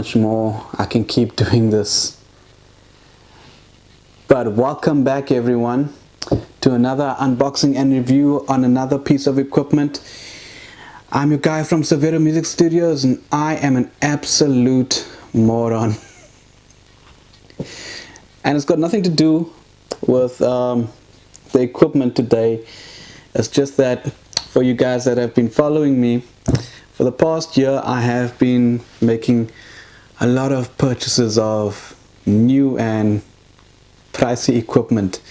much more I can keep doing this. But welcome back everyone to another unboxing and review on another piece of equipment. I'm your guy from Severo Music Studios and I am an absolute moron. And it's got nothing to do with the equipment today. It's just that for you guys that have been following me for the past year, I have been making a lot of purchases of new and pricey equipment.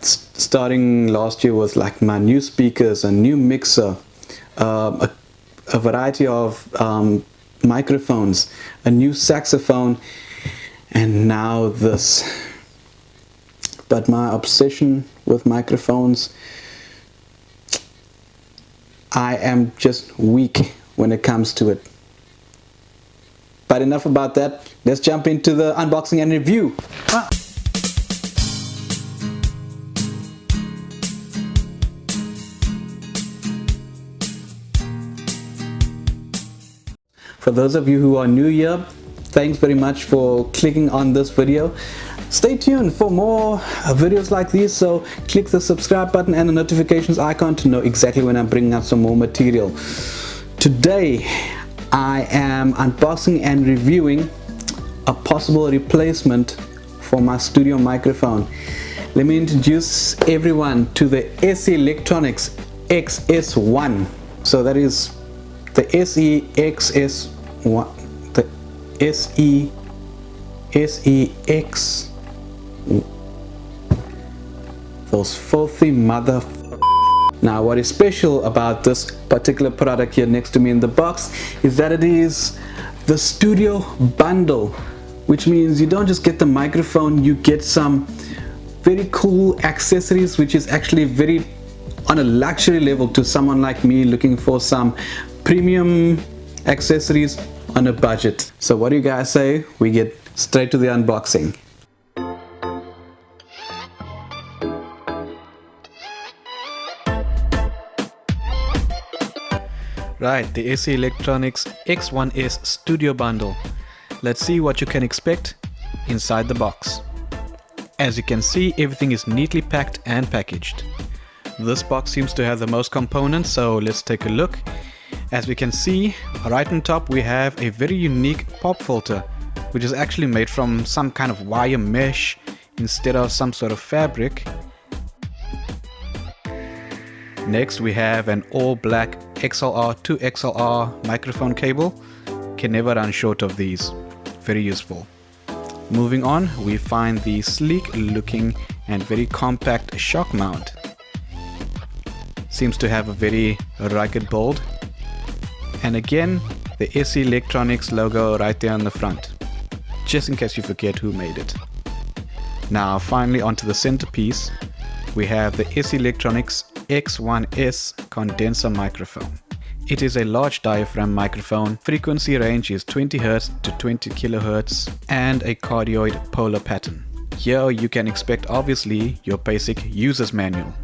Starting last year with like my new speakers, a new mixer, a variety of microphones, a new saxophone, and now this. But my obsession with microphones, I am just weak when it comes to it. But enough about that, let's jump into the unboxing and review. For those of you who are new here, thanks very much for clicking on this video. Stay tuned for more videos like these, so click the subscribe button and the notifications icon to know exactly when I'm bringing out some more material. Today I am unboxing and reviewing a possible replacement for my studio microphone. Let me introduce everyone to the SE Electronics XS1. So that is the SEXS1, the SEX, those filthy mother. Now what is special about this particular product here next to me in the box is that it is the studio bundle, which means you don't just get the microphone, you get some very cool accessories, which is actually very on a luxury level to someone like me looking for some premium accessories on a budget. So what do you guys say we get straight to the unboxing? Right, the SE Electronics X1S Studio Bundle. Let's see what you can expect inside the box. As you can see, everything is neatly packed and packaged. This box seems to have the most components, so let's take a look. As we can see, right on top we have a very unique pop filter, which is actually made from some kind of wire mesh instead of some sort of fabric. Next we have an all black XLR to XLR microphone cable. Can never run short of these. Very useful. Moving on, we find the sleek looking and very compact shock mount. Seems to have a very rugged build. And again, the SE Electronics logo right there on the front, just in case you forget who made it. Now finally onto the centerpiece, we have the SE Electronics X1S condenser microphone. It is a large diaphragm microphone. Frequency range is 20 Hz to 20 kHz and a cardioid polar pattern. Here you can expect obviously your basic user's manual.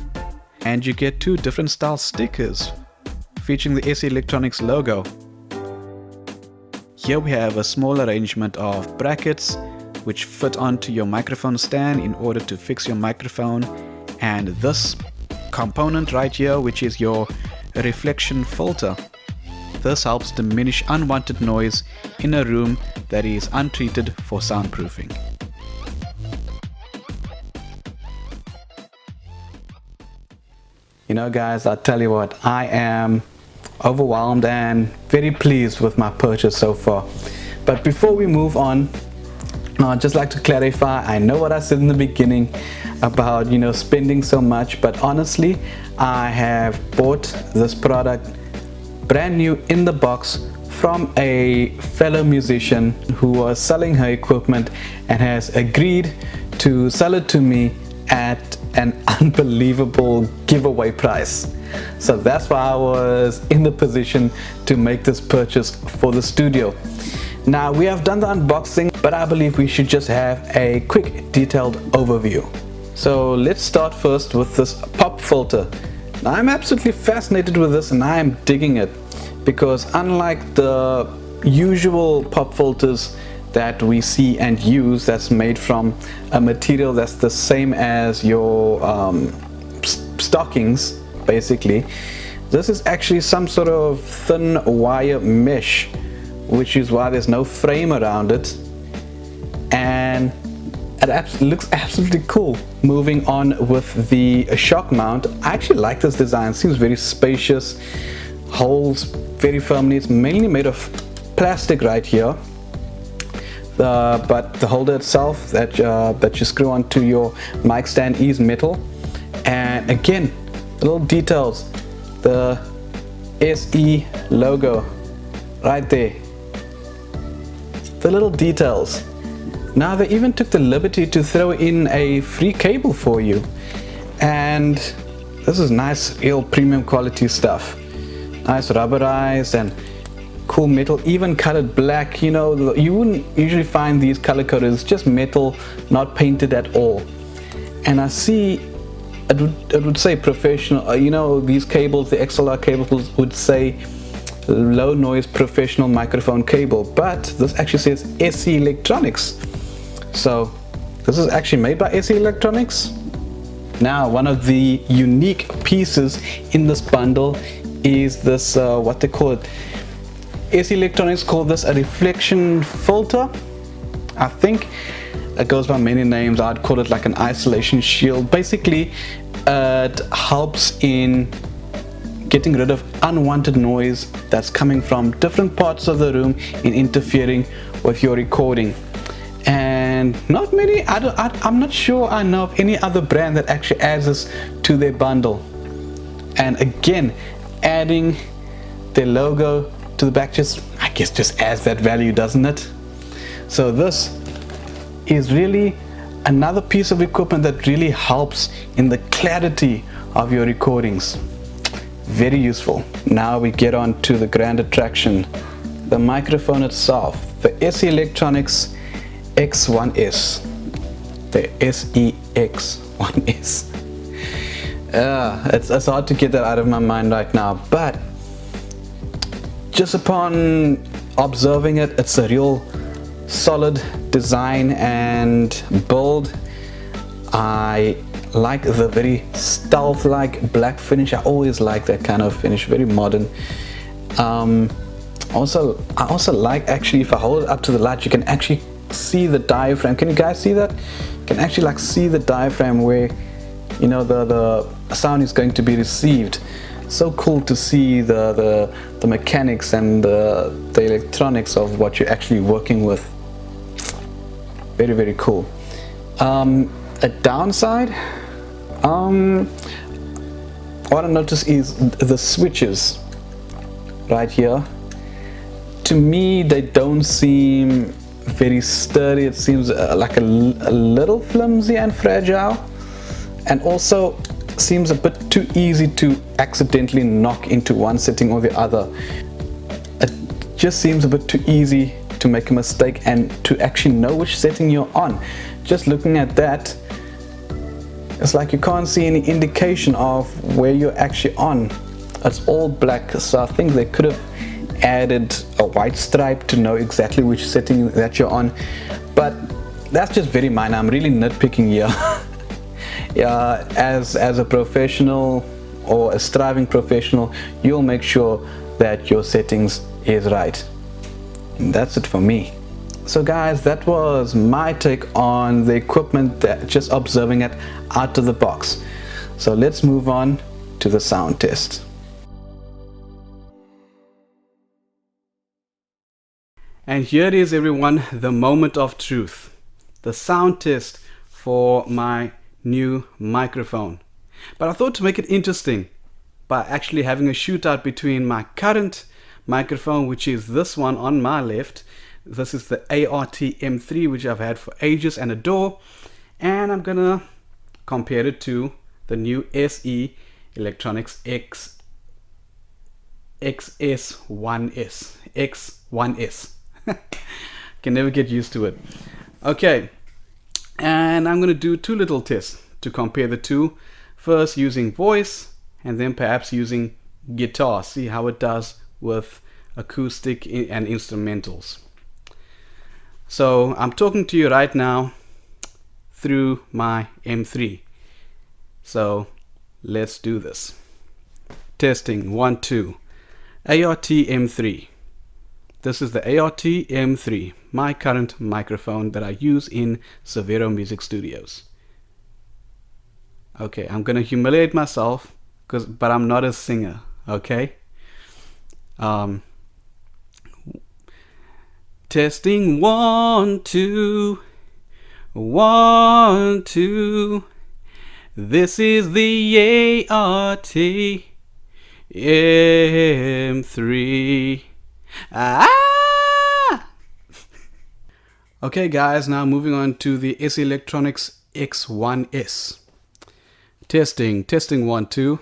And you get two different style stickers featuring the SE Electronics logo. Here we have a small arrangement of brackets which fit onto your microphone stand in order to fix your microphone, and this component right here, which is your reflection filter. This helps diminish unwanted noise in a room that is untreated for soundproofing. You know guys, I'll tell you what, I am overwhelmed and very pleased with my purchase so far. But before we move on, I'd just like to clarify, I know what I said in the beginning about, spending so much, but honestly, I have bought this product brand new in the box from a fellow musician who was selling her equipment and has agreed to sell it to me at an unbelievable giveaway price. So that's why I was in the position to make this purchase for the studio. Now we have done the unboxing, but I believe we should just have a quick detailed overview. So let's start first with this pop filter. Now I'm absolutely fascinated with this and I am digging it because unlike the usual pop filters that we see and use that's made from a material that's the same as your stockings basically. This is actually some sort of thin wire mesh, which is why there's no frame around it, and it looks absolutely cool. Moving on with the shock mount, I actually like this design. It seems very spacious, holds very firmly. It's mainly made of plastic right here, but the holder itself that you screw onto your mic stand is metal. And again, little details, the SE logo right there, the little details. Now they even took the liberty to throw in a free cable for you, and this is nice, real premium quality stuff. Nice rubberized and cool metal, even colored black. You know, you wouldn't usually find these color coded. It's just metal, not painted at all. And I see it would say professional. You know, these cables, the XLR cables, would say low noise professional microphone cable, but this actually says SE Electronics. So this is actually made by SE Electronics. Now, one of the unique pieces in this bundle is this what they call it. SE Electronics call this a reflection filter. I think it goes by many names. I'd call it like an isolation shield. Basically, it helps in getting rid of unwanted noise that's coming from different parts of the room and interfering with your recording. And not many, I'm not sure I know of any other brand that actually adds this to their bundle. And again, adding their logo to the back I guess just adds that value, doesn't it? So this is really another piece of equipment that really helps in the clarity of your recordings. Very useful. Now we get on to the grand attraction, the microphone itself, the SE Electronics X1S, the SEX1S. It's hard to get that out of my mind right now, but just upon observing it, it's a real solid design and build. I like the very stealth-like black finish. I always like that kind of finish, very modern. I also like, actually, if I hold it up to the light, you can actually see the diaphragm. Can you guys see that? You can actually like see the diaphragm where, you know, the sound is going to be received. So cool to see the mechanics and the electronics of what you're actually working with. Very, very cool. A downside, what I notice is the switches right here. To me, they don't seem very sturdy. It seems like a little flimsy and fragile, and also seems a bit too easy to accidentally knock into one setting or the other. It just seems a bit too easy to make a mistake and to actually know which setting you're on. Just looking at that, it's like you can't see any indication of where you're actually on. It's all black, so I think they could have added a white stripe to know exactly which setting that you're on, but that's just very minor. I'm really nitpicking here. Yeah, as a professional or a striving professional, you'll make sure that your settings is right. And that's it for me. So guys, that was my take on the equipment, that just observing it out of the box. So let's move on to the sound test. And here it is, everyone, the moment of truth, the sound test for my new microphone. But I thought to make it interesting by actually having a shootout between my current microphone, which is this one on my left. This is the ART M3, which I've had for ages and adore, and I'm gonna compare it to the new SE Electronics X1S. Can never get used to it. Okay, and I'm gonna do two little tests to compare the two. First using voice, and then perhaps using guitar. See how it does with acoustic and instrumentals. So I'm talking to you right now through my M3. So let's do this. Testing 1 2. ART M3. This is the ART M3, my current microphone that I use in Severo Music Studios. Okay, I'm gonna humiliate myself, but I'm not a singer. Okay. Testing 1 2 1 2. This is the ART M3. Okay guys, now moving on to the SE Electronics X1S. Testing 1 2.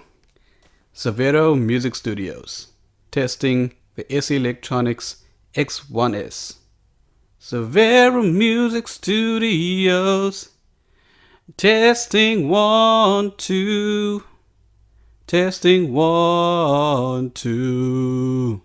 Severo Music Studios. Testing the SE Electronics X1S. Severo Music Studios. Testing 1 2. Testing 1 2.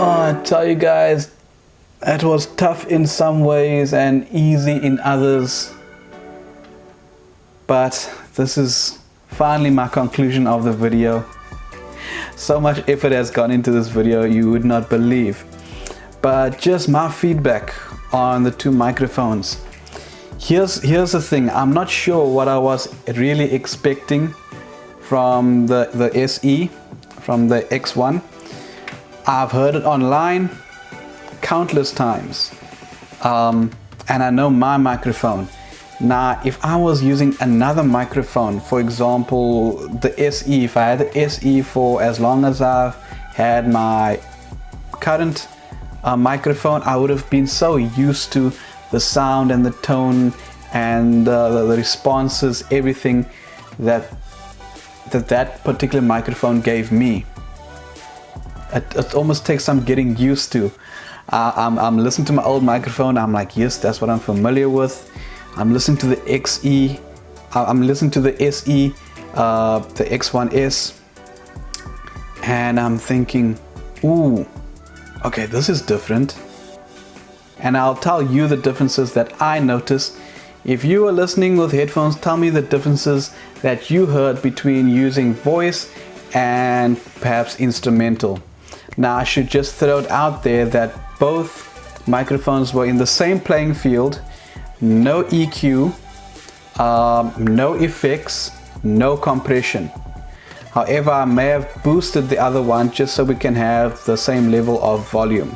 I tell you guys, it was tough in some ways and easy in others, but this is finally my conclusion of the video. So much effort has gone into this video, you would not believe. But just my feedback on the two microphones. Here's the thing, I'm not sure what I was really expecting from the SE, from the X1. I've heard it online countless times, and I know my microphone. Now, if I was using another microphone, for example, the SE, if I had the SE for as long as I've had my current microphone, I would have been so used to the sound and the tone and the responses, everything that particular microphone gave me. It almost takes some getting used to. I'm listening to my old microphone, I'm like, yes, that's what I'm familiar with. I'm listening to the XE, I'm listening to the SE, the X1S, and I'm thinking, ooh, okay, this is different. And I'll tell you the differences that I noticed. If you were listening with headphones, tell me the differences that you heard between using voice and perhaps instrumental. Now, I should just throw it out there that both microphones were in the same playing field. No EQ, no effects, no compression. However, I may have boosted the other one just so we can have the same level of volume.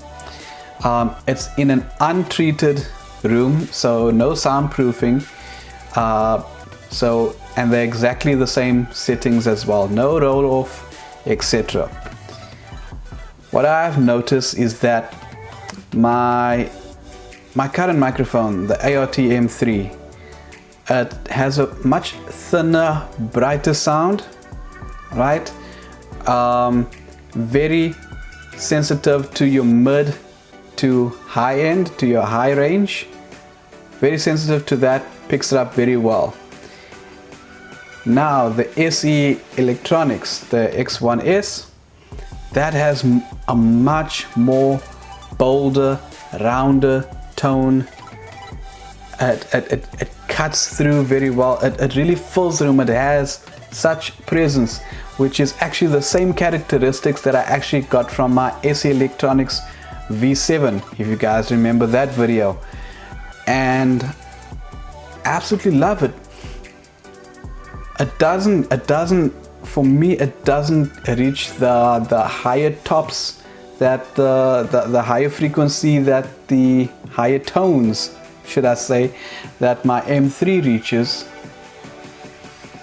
It's in an untreated room, so no soundproofing. And they're exactly the same settings as well. No roll off, etc. What I've noticed is that my current microphone, the ART M3, it has a much thinner, brighter sound, right? Very sensitive to your mid to high end, to your high range. Very sensitive to that, picks it up very well. Now the SE Electronics, the X1S, that has a much more bolder, rounder tone. It cuts through very well. It really fills the room. It has such presence, which is actually the same characteristics that I actually got from my SE Electronics V7, if you guys remember that video, and absolutely love it. It doesn't for me, it doesn't reach the higher tops, that the higher frequency, that the higher tones, should I say, that my M3 reaches.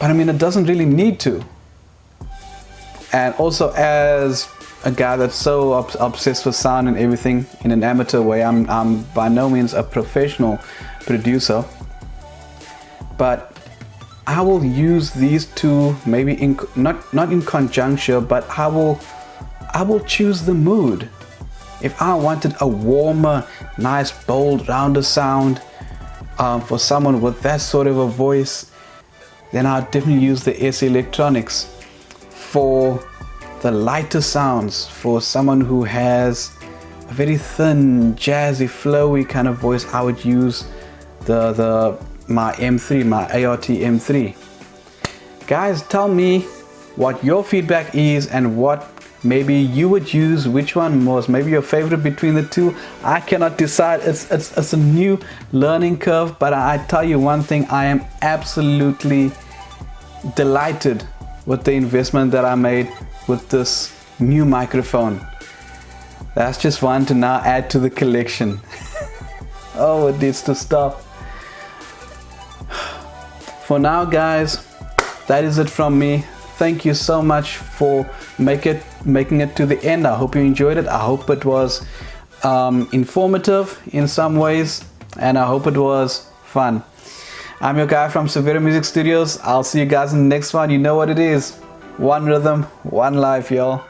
But I mean, it doesn't really need to. And also, as a guy that's so obsessed with sound and everything in an amateur way, I'm by no means a professional producer, but I will use these two, maybe in not in conjunction, but I will choose the mood. If I wanted a warmer, nice, bold, rounder sound for someone with that sort of a voice, then I'll definitely use the SE Electronics. For the lighter sounds, for someone who has a very thin, jazzy, flowy kind of voice, I would use my M3, my ART M3. Guys, tell me what your feedback is and what maybe you would use, which one was maybe your favorite between the two. I cannot decide. It's a new learning curve, but I tell you one thing, I am absolutely delighted with the investment that I made with this new microphone. That's just one to now add to the collection. Oh, it needs to stop. For now, guys, that is it from me. Thank you so much for making it to the end. I hope you enjoyed it. I hope it was informative in some ways, and I hope it was fun. I'm your guy from Severo Music Studios. I'll see you guys in the next one. You know what it is. One rhythm, one life, y'all.